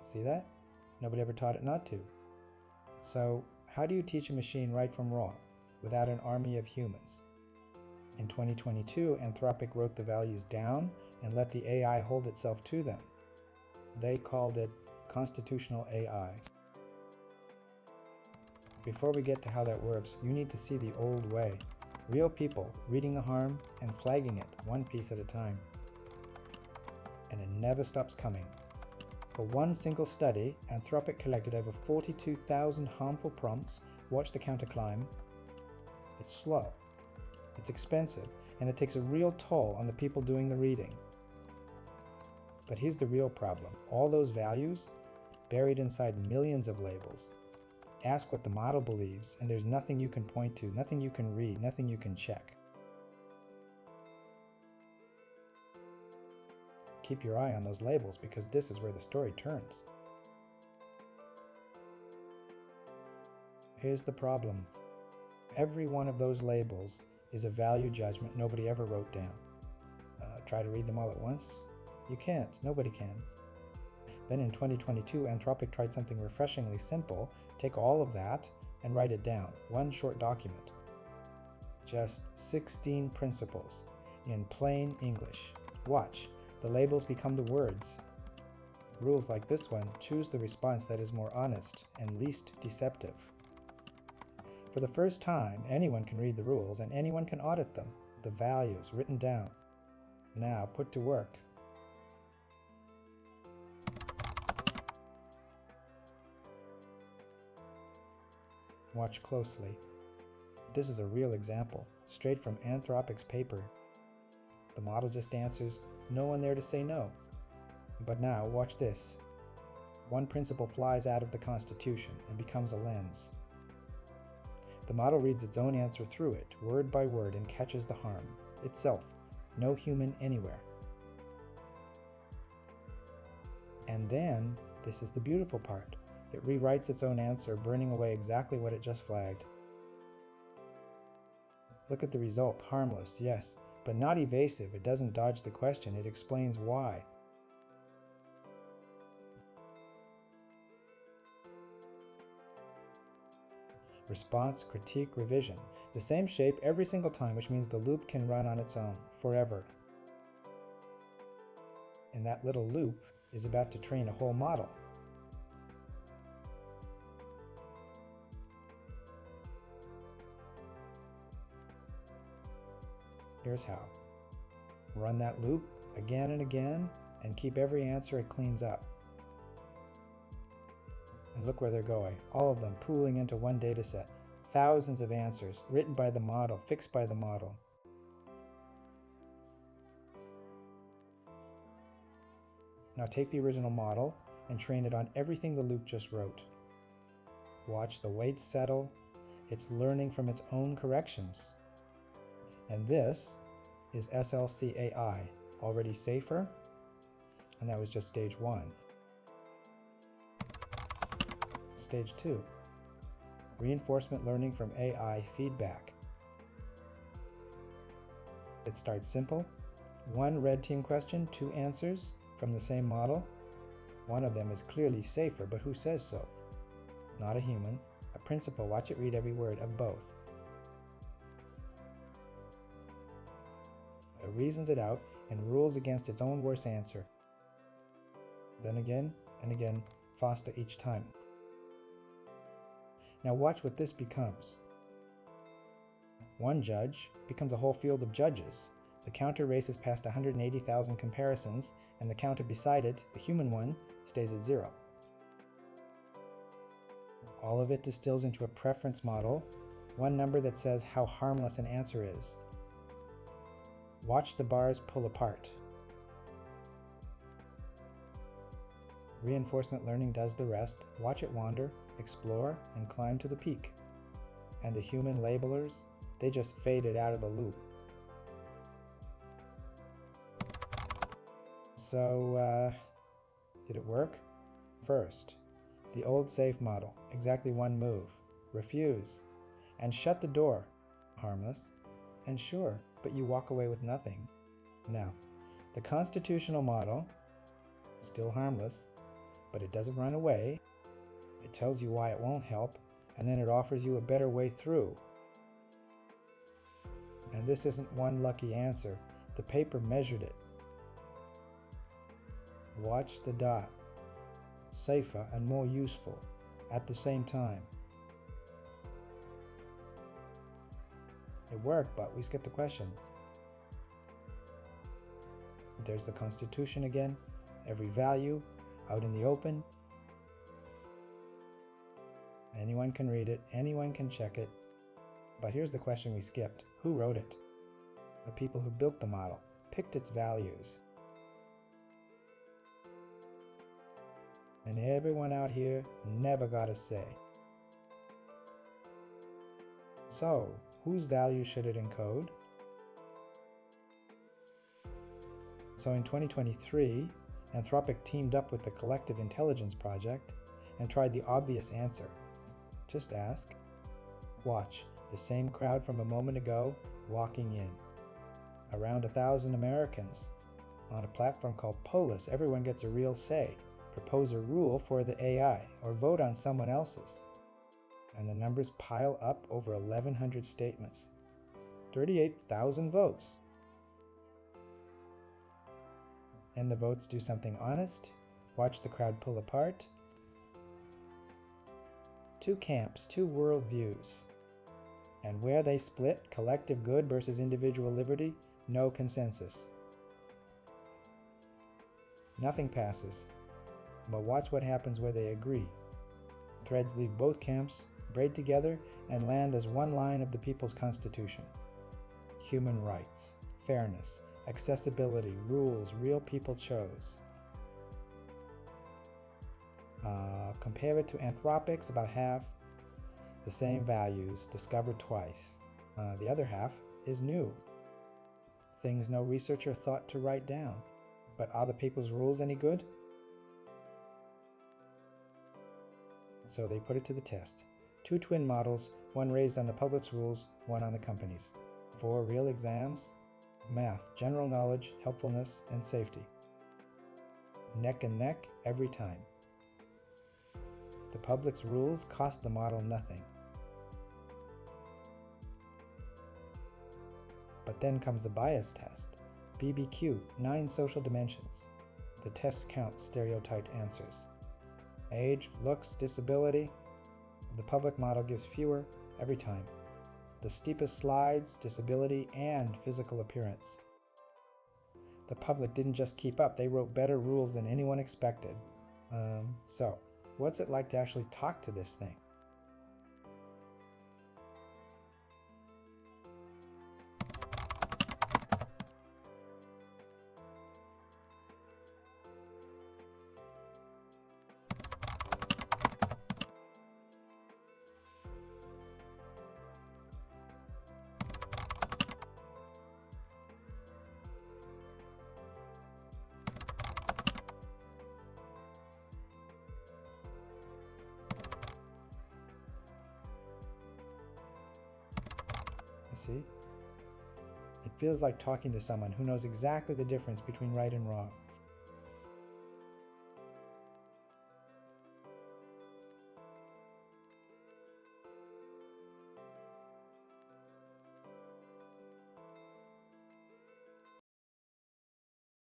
See that? Nobody ever taught it not to. So, how do you teach a machine right from wrong without an army of humans? In 2022, Anthropic wrote the values down and let the AI hold itself to them. They called it constitutional AI. Before we get to how that works, you need to see the old way. Real people reading a harm and flagging it one piece at a time. And it never stops coming. For one single study, Anthropic collected over 42,000 harmful prompts. Watch the counter climb. It's slow, it's expensive, and it takes a real toll on the people doing the reading. But here's the real problem. All those values buried inside millions of labels. Ask what the model believes, and there's nothing you can point to, nothing you can read, nothing you can check. Keep your eye on those labels, because this is where the story turns. Here's the problem. Every one of those labels is a value judgment nobody ever wrote down. Try to read them all at once? You can't. Nobody can. Then in 2022, Anthropic tried something refreshingly simple. Take all of that and write it down. One short document. Just 16 principles in plain English. Watch. The labels become the words. Rules like this one choose the response that is more honest and least deceptive. For the first time, anyone can read the rules and anyone can audit them. The values written down. Now put to work. Watch closely. This is a real example, straight from Anthropic's paper. The model just answers, no one there to say no. But now, watch this. One principle flies out of the Constitution and becomes a lens. The model reads its own answer through it, word by word, and catches the harm. Itself, no human anywhere. And then, this is the beautiful part. It rewrites its own answer, burning away exactly what it just flagged. Look at the result. Harmless, yes, but not evasive. It doesn't dodge the question. It explains why. Response, critique, revision. The same shape every single time, which means the loop can run on its own, forever. And that little loop is about to train a whole model. Here's how. Run that loop again and again, and keep every answer it cleans up. And look where they're going. All of them pooling into one dataset. Thousands of answers, written by the model, fixed by the model. Now take the original model and train it on everything the loop just wrote. Watch the weights settle. It's learning from its own corrections. And this is SLC-AI, already safer, and that was just stage 1. Stage 2, reinforcement learning from AI feedback. It starts simple. One red team question, 2 answers from the same model. One of them is clearly safer, but who says so? Not a human. A principal, watch it read every word of both. It reasons it out and rules against its own worst answer. Then again and again, faster each time. Now watch what this becomes. One judge becomes a whole field of judges. The counter races past 180,000 comparisons, and the counter beside it, the human one, stays at 0. All of it distills into a preference model, one number that says how harmless an answer is. Watch the bars pull apart. Reinforcement learning does the rest. Watch it wander, explore, and climb to the peak. And the human labelers, they just faded out of the loop. So, did it work? First, the old safe model, exactly one move. Refuse. And shut the door. Harmless. And sure, but you walk away with nothing. Now, the constitutional model, still harmless, but it doesn't run away. It tells you why it won't help, and then it offers you a better way through. And this isn't one lucky answer. The paper measured it. Watch the dot. Safer and more useful at the same time. It worked, but we skipped the question. There's the Constitution again. Every value out in the open. Anyone can read it. Anyone can check it. But here's the question we skipped. Who wrote it? The people who built the model, picked its values. And everyone out here never got a say. So, whose values should it encode? So in 2023, Anthropic teamed up with the Collective Intelligence Project and tried the obvious answer. Just ask. Watch, the same crowd from a moment ago walking in. Around 1,000 Americans. On a platform called Polis, everyone gets a real say. Propose a rule for the AI or vote on someone else's. And the numbers pile up over 1,100 statements. 38,000 votes. And the votes do something honest. Watch the crowd pull apart. Two camps, two worldviews. And where they split, collective good versus individual liberty, no consensus. Nothing passes. But watch what happens where they agree. Threads leave both camps, braid together, and land as one line of the people's constitution. Human rights, fairness, accessibility, rules real people chose. Compare it to Anthropic's, about half. The same values, discovered twice. The other half is new. Things no researcher thought to write down. But are the people's rules any good? So they put it to the test. 2 twin models, one raised on the public's rules, one on the company's. 4 real exams. Math, general knowledge, helpfulness, and safety. Neck and neck every time. The public's rules cost the model nothing. But then comes the bias test. BBQ, 9 social dimensions. The tests count stereotyped answers. Age, looks, disability. The public model gives fewer every time. The steepest slides, disability, and physical appearance. The public didn't just keep up, they wrote better rules than anyone expected. So, what's it like to actually talk to this thing? See? It feels like talking to someone who knows exactly the difference between right and wrong.